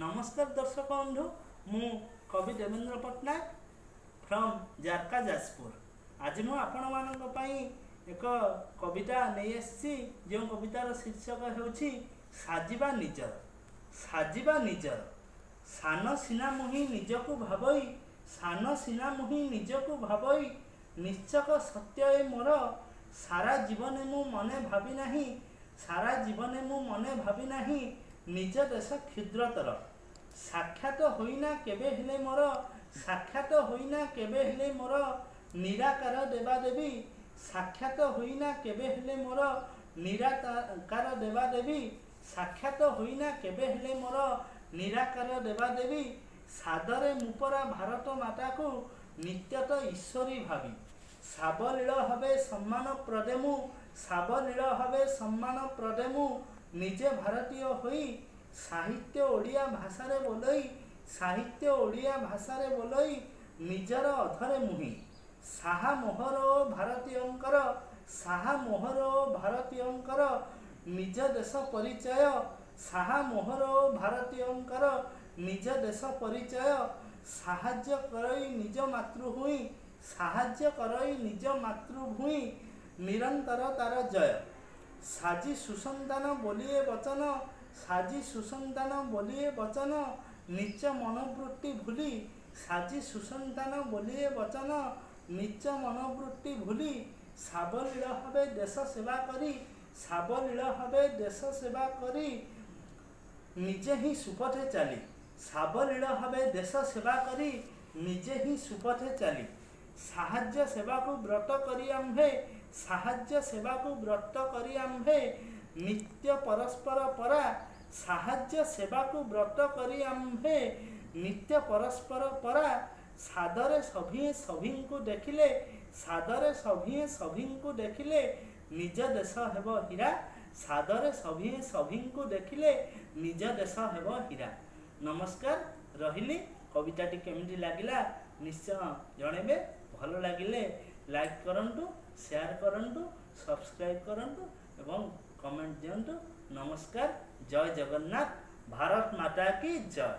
नमस्कार दर्शक बंधु मु कवि देवेंद्र पट्टनायक फ्रॉम जारका जाजपुर। आज मु आपण मानक पई एक कविता नहीं आसी जो कवितार शीर्षक हेउछि साजिबा निजर। साजिबा निजर सान सीना मुहि निजकु भाबई, सान सीना मुहि निजकु भाबई, निश्चक सत्य ए मोर सारा जीवन मु मने भाबी नाही, सारा जीवन मु मने भाबी नाही, निज देश क्षुद्रतर साक्षात होइना केबे हेले मोर, साक्षात होइना केबे हेले मोर निराकार देवा देवी, साक्षात होइना केबे हेले मोर निराकार देवा देवी, साक्षात होइना केबे हेले मोर निराकार देवा देवी, सादरे मुपरा भारत माता को नित्यत ईश्वरी भावी, साबलील हबे सम्मान प्रदेमु, साबलील हबे सम्मान प्रदेमु, निजे भारतीय होई साहित्य ओडिया भाषा रे बोलई, साहित्य ओडिया भाषा रे बोलई निजर अधरे मुहि, साहा मोहर भारतीयंकर, साहा मोहर भारतीयंकर निज देश परिचय, साहा मोहर भारतीयंकर निज देश परिचय, साहाय्य करई निज मातृभूमि, साहाय्य करई निज मातृभूमि निरंतर तार जय, साजी सुसंतान बोलिए वचन, साजी सुसंतान बोलिए वचन नीच मनोवृत्ति भूली, साजी सुसंतान बोलिए वचन नीच मनोवृत्ति भूली, साबलील हबे देश सेवा करी, साबलील हबे देश सेवा करी निजे ही सुपथे चली, साबलील हबे देश सेवा करी निजे ही सुपथे चली, साहाय्य सेवा को व्रत करी आम्भे, साहाय्य सेवा को व्रत करी आम्भे नित्य परस्पर परा, साहाय्य सेवा को व्रत करी आम्भे नित्य परस्पर परा, सादरे सभी सभी को देखिले, सादरे सभी सभी को देखिले निज देश हेब हीरा, सादरे सभी सभी को देखिले निज देश हेब हीरा। नमस्कार रहिली। कविताटी केमिति लागिला निश्चय जणेबे, भल लागिले लाइक करंतु, शेयर करंतु, सब्सक्राइब करंतु एवं कमेंट दियंतु। नमस्कार। जय जगन्नाथ। भारत माता की जय।